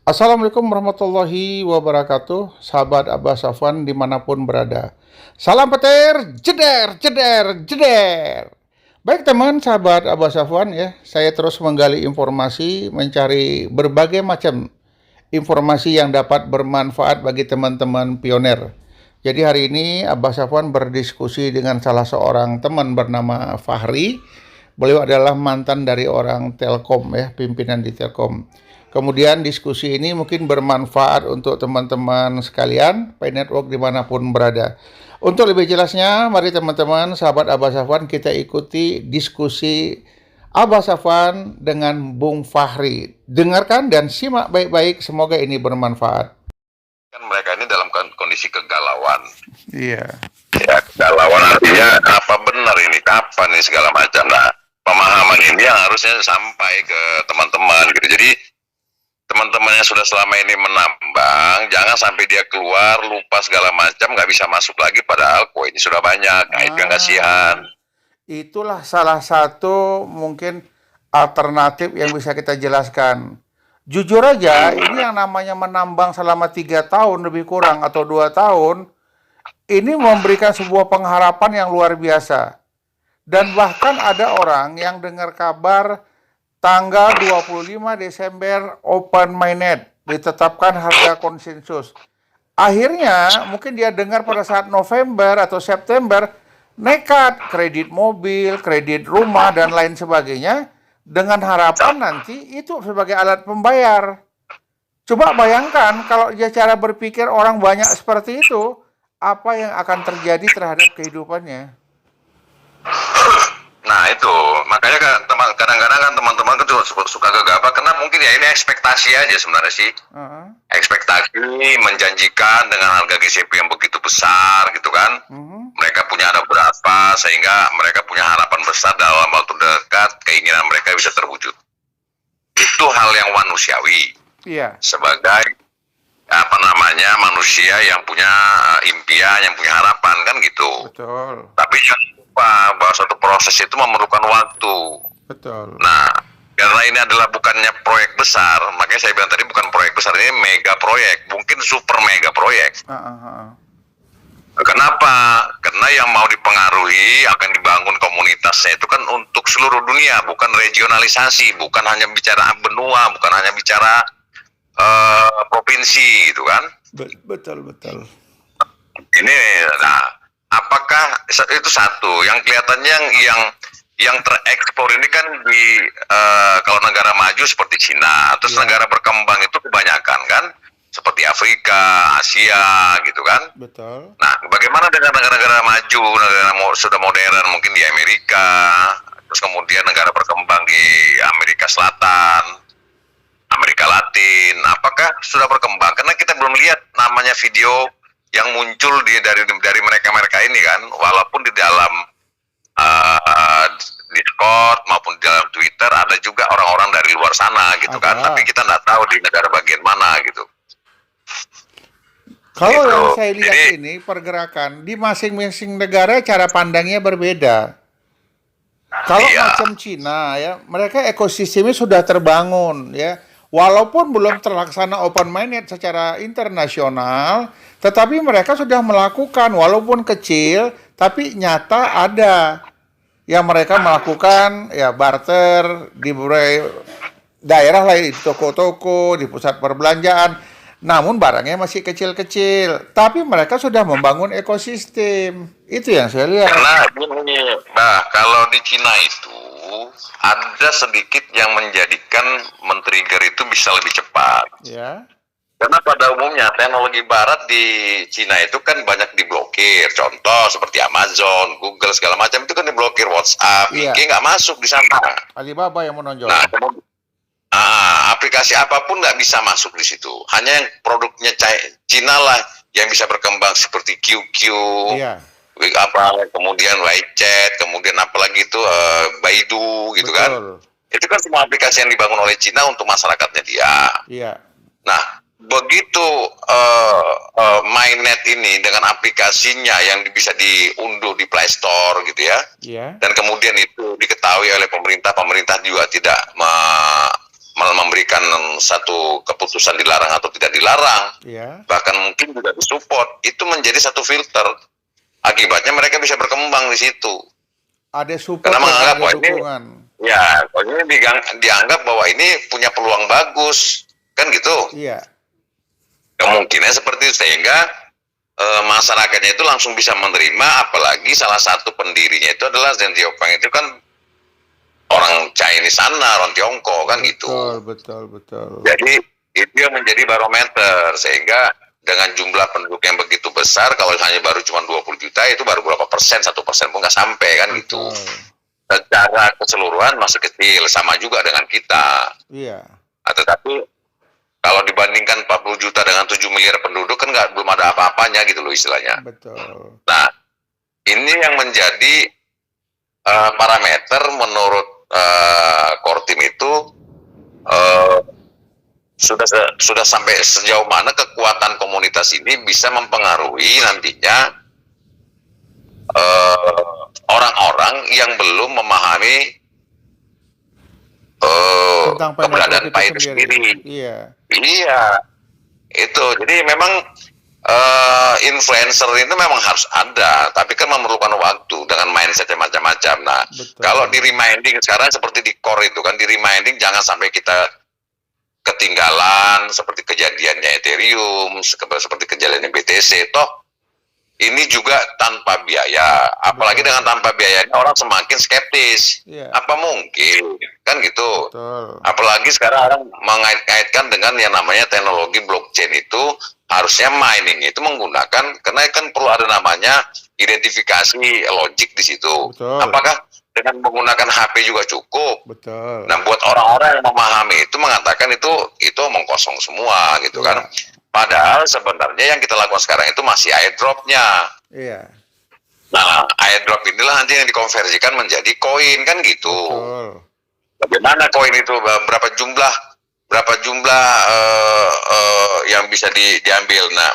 Assalamualaikum warahmatullahi wabarakatuh, sahabat Abbas Safwan dimanapun berada. Salam petir, jeder, jeder, jeder. Baik teman sahabat Abbas Safwan ya, saya terus menggali informasi, mencari berbagai macam informasi yang dapat bermanfaat bagi teman-teman pioner. Jadi hari ini Abbas Safwan berdiskusi dengan salah seorang teman bernama Fahri. Beliau adalah mantan dari orang Telkom ya, pimpinan di Telkom. Kemudian diskusi ini mungkin bermanfaat untuk teman-teman sekalian, Pi Network dimanapun berada. Untuk lebih jelasnya, mari teman-teman, sahabat Abbas Safwan, kita ikuti diskusi Abbas Safwan dengan Bung Fahri. Dengarkan dan simak baik-baik, semoga ini bermanfaat. Kan mereka ini dalam kondisi kegalauan. Iya. Ya, kegalauan artinya apa benar ini, kapan ini segala macam. Nah, pemahaman ini yang harusnya sampai ke teman-teman gitu. Jadi teman-teman yang sudah selama ini menambang, jangan sampai dia keluar lupa segala macam, nggak bisa masuk lagi padahal koinnya sudah banyak. Nah, itu yang kasihan. Itulah salah satu mungkin alternatif yang bisa kita jelaskan. Jujur aja, ini yang namanya menambang selama 3 tahun lebih kurang atau 2 tahun, ini memberikan sebuah pengharapan yang luar biasa. Dan bahkan ada orang yang dengar kabar tanggal 25 Desember open mainnet, ditetapkan harga konsensus. Akhirnya mungkin dia dengar pada saat November atau September, nekat kredit mobil, kredit rumah, dan lain sebagainya, dengan harapan nanti itu sebagai alat pembayar. Coba bayangkan kalau dia cara berpikir orang banyak seperti itu, apa yang akan terjadi terhadap kehidupannya? Nah itu makanya kadang-kadang kan teman-teman kan suka gegabah karena mungkin ya ini ekspektasi aja sebenarnya sih. Ekspektasi menjanjikan dengan harga GCP yang begitu besar gitu kan. Mereka punya ada berapa sehingga mereka punya harapan besar dalam waktu dekat keinginan mereka bisa terwujud. Itu hal yang manusiawi. Iya. Sebagai manusia yang punya impian, yang punya harapan kan gitu. Betul. Tapi jangan lupa bahwa suatu proses itu memerlukan waktu. Betul. Nah, karena ini adalah bukannya proyek besar, makanya saya bilang tadi bukan proyek besar, ini mega proyek, mungkin super mega proyek. Kenapa? Karena yang mau dipengaruhi akan dibangun komunitasnya itu kan untuk seluruh dunia, bukan regionalisasi, bukan hanya bicara benua, bukan hanya bicara provinsi gitu kan. Betul. Ini, nah, apakah itu satu yang kelihatannya yang terekspor ini kan di kalau negara maju seperti Cina, terus negara berkembang itu kebanyakan kan seperti Afrika, Asia gitu kan. Betul. Nah, bagaimana dengan negara-negara maju, negara sudah modern mungkin di Amerika, terus kemudian negara berkembang di Amerika Selatan, Amerika Latin, apakah sudah berkembang? Karena kita belum lihat namanya video yang muncul dari mereka ini kan, walaupun di dalam Discord maupun di dalam Twitter ada juga orang-orang dari luar sana gitu kan, tapi kita nggak tahu di negara bagian mana gitu. Kalau yang saya lihat ini pergerakan di masing-masing negara cara pandangnya berbeda. Kalau macam Cina ya, mereka ekosistemnya sudah terbangun ya. Walaupun belum terlaksana open mainnet secara internasional, tetapi mereka sudah melakukan walaupun kecil, tapi nyata ada yang mereka melakukan ya barter di berbagai daerah lain, di toko-toko, di pusat perbelanjaan. Namun barangnya masih kecil-kecil, tapi mereka sudah membangun ekosistem. Itu yang saya lihat. Karena kalau di Cina itu ada sedikit yang menjadikan men-trigger itu bisa lebih cepat. Ya. Karena pada umumnya teknologi barat di Cina itu kan banyak diblokir. Contoh seperti Amazon, Google segala macam itu kan diblokir, WhatsApp, IG nggak masuk di sana. Alibaba yang menonjol. Nah, aplikasi apapun nggak bisa masuk di situ. Hanya yang produknya Cina lah yang bisa berkembang seperti QQ, kemudian WeChat, kemudian apalagi itu Baidu gitu. Betul. Kan. Itu kan semua aplikasi yang dibangun oleh Cina untuk masyarakatnya dia. Iya. Nah, begitu mainnet ini dengan aplikasinya yang bisa diunduh di Play Store gitu ya, dan kemudian itu diketahui oleh pemerintah juga tidak memberikan satu keputusan dilarang atau tidak dilarang, bahkan mungkin juga disupport, itu menjadi satu filter. Akibatnya mereka bisa berkembang di situ. Ada support, karena menganggap bahwa dukungan. ini dianggap bahwa ini punya peluang bagus, kan gitu. Iya. Kemungkinan seperti itu, sehingga masyarakatnya itu langsung bisa menerima, apalagi salah satu pendirinya itu adalah Deng Xiaoping, itu kan orang Chinese sana, orang Tiongkok, kan gitu. Betul. Jadi itu yang menjadi barometer, sehingga dengan jumlah penduduk yang begitu besar, kalau hanya baru cuma 20 juta, itu baru berapa persen, 1% pun nggak sampai, kan gitu. Secara keseluruhan masih kecil, sama juga dengan kita. Iya. Tetapi kalau dibandingkan 40 juta dengan 7 miliar penduduk, kan belum ada apa-apanya gitu loh istilahnya. Betul. Nah, ini yang menjadi parameter menurut Kortim itu, sudah sampai sejauh mana kekuatan komunitas ini bisa mempengaruhi nantinya orang-orang yang belum memahami keberadaan Pak itu sendiri. Iya, itu. Jadi memang influencer itu memang harus ada, tapi kan memerlukan waktu dengan mindset macam-macam. Nah, kalau di reminding sekarang seperti di core itu kan, di reminding jangan sampai kita ketinggalan seperti kejadiannya Ethereum, seperti kejadiannya BTC. Toh ini juga tanpa biaya, apalagi dengan tanpa biayanya orang semakin skeptis. Apa mungkin, kan gitu. Apalagi sekarang orang mengait-kaitkan dengan yang namanya teknologi blockchain itu, harusnya mining itu menggunakan, karena kan perlu ada namanya identifikasi logik di situ. Apakah dengan menggunakan HP juga cukup? Nah, buat orang-orang yang memahami itu mengatakan itu omong kosong semua gitu kan. Padahal sebenarnya yang kita lakukan sekarang itu masih airdropnya. Nah, airdrop inilah nanti yang dikonversikan menjadi koin, kan gitu. Bagaimana koin itu, berapa jumlah yang bisa diambil. Nah,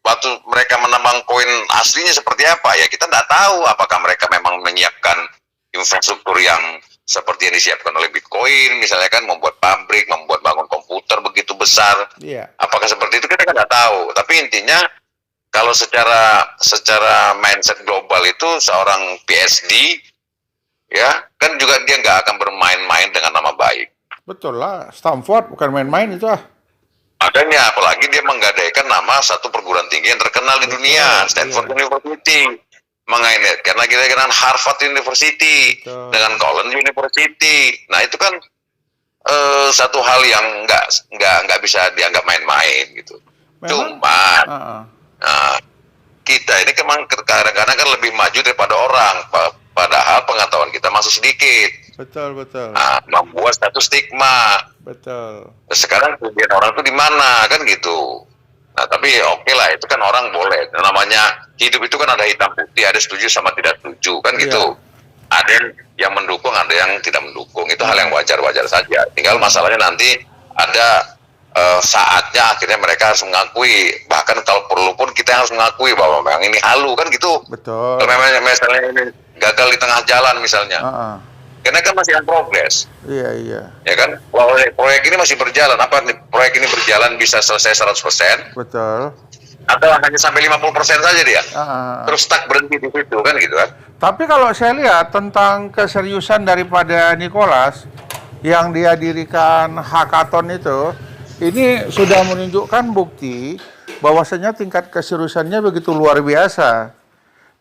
waktu mereka menambang koin aslinya seperti apa ya, kita nggak tahu. Apakah mereka memang menyiapkan infrastruktur yang seperti yang disiapkan oleh Bitcoin, misalnya kan, membuat pabrik, membuat bangun komputer begitu besar. Apakah seperti itu, kita kan nggak tahu. Tapi intinya kalau secara mindset global itu, seorang PSD ya kan juga dia nggak akan bermain-main dengan nama baik. Betul lah, Stanford bukan main-main itu. Makanya apalagi dia menggadaikan nama satu perguruan tinggi yang terkenal di dunia, Stanford University. Mengaitkan lagi dengan Harvard University, dengan Collins University. Nah, itu kan satu hal yang nggak bisa dianggap main-main gitu. Cuma kita ini kadang-kadang kan lebih maju daripada orang, padahal pengetahuan kita masih sedikit. Betul. Nah, membuat satu stigma. Sekarang kemudian orang itu di mana, kan gitu. Nah, tapi oke lah, itu kan orang boleh. Namanya hidup itu kan ada hitam putih, ada setuju sama tidak setuju, kan gitu. Ada yang mendukung, ada yang tidak mendukung. Itu hal yang wajar-wajar saja. Tinggal masalahnya nanti ada saatnya akhirnya mereka harus mengakui. Bahkan kalau perlu pun kita harus mengakui bahwa memang ini halu, kan gitu. Betul. Kalau memang misalnya ini gagal di tengah jalan misalnya. Karena kan masih on progress. Iya. Ya kan? Proyek ini masih berjalan. Apa proyek ini berjalan bisa selesai 100%? Betul. Atau hanya sampai 50% saja dia? Terus stuck berhenti di situ, kan gitu kan? Tapi kalau saya lihat tentang keseriusan daripada Nicholas yang dia dirikan hackathon itu, ini sudah menunjukkan bukti bahwasanya tingkat keseriusannya begitu luar biasa.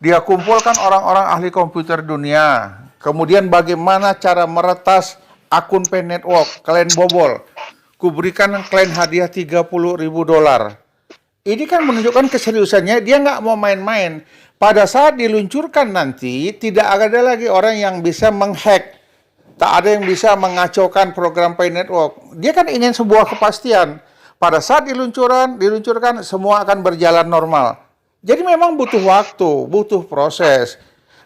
Dia kumpulkan orang-orang ahli komputer dunia. Kemudian bagaimana cara meretas akun Pen Network, klien bobol. Kuberikan klien hadiah $30.000. Ini kan menunjukkan keseriusannya, dia nggak mau main-main. Pada saat diluncurkan nanti, tidak ada lagi orang yang bisa menghack. Tak ada yang bisa mengacaukan program Pen Network. Dia kan ingin sebuah kepastian. Pada saat diluncurkan, semua akan berjalan normal. Jadi memang butuh waktu, butuh proses.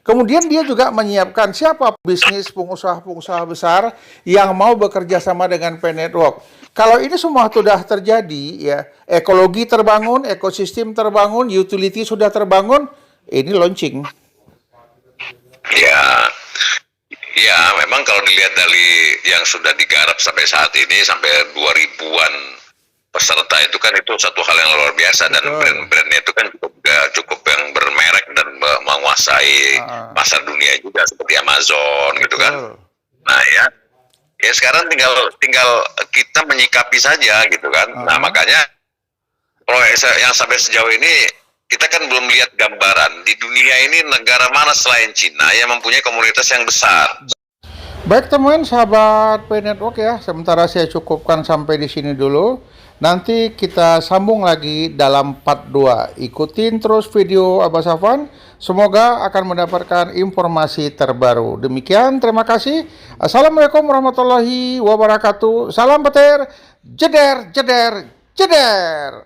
Kemudian dia juga menyiapkan siapa bisnis pengusaha-pengusaha besar yang mau bekerja sama dengan Pen Network. Kalau ini semua sudah terjadi, ya, ekologi terbangun, ekosistem terbangun, utility sudah terbangun, ini launching. Ya, Ya, memang kalau dilihat dari yang sudah digarap sampai saat ini, sampai 2000-an peserta itu kan itu satu hal yang luar biasa. Dan Betul. brand-brandnya itu kan cukup yang bermerek dan menguasai pasar dunia juga seperti Amazon gitu kan. Betul. Nah ya sekarang tinggal kita menyikapi saja gitu kan. Nah makanya kalau yang sampai sejauh ini kita kan belum lihat gambaran di dunia ini negara mana selain Cina yang mempunyai komunitas yang besar. Baik teman, sahabat P Network ya, sementara saya cukupkan sampai di sini dulu. Nanti kita sambung lagi dalam part 2. Ikutin terus video Abah Safwan. Semoga akan mendapatkan informasi terbaru. Demikian, terima kasih. Assalamualaikum warahmatullahi wabarakatuh. Salam petir, jeder, jeder, jeder.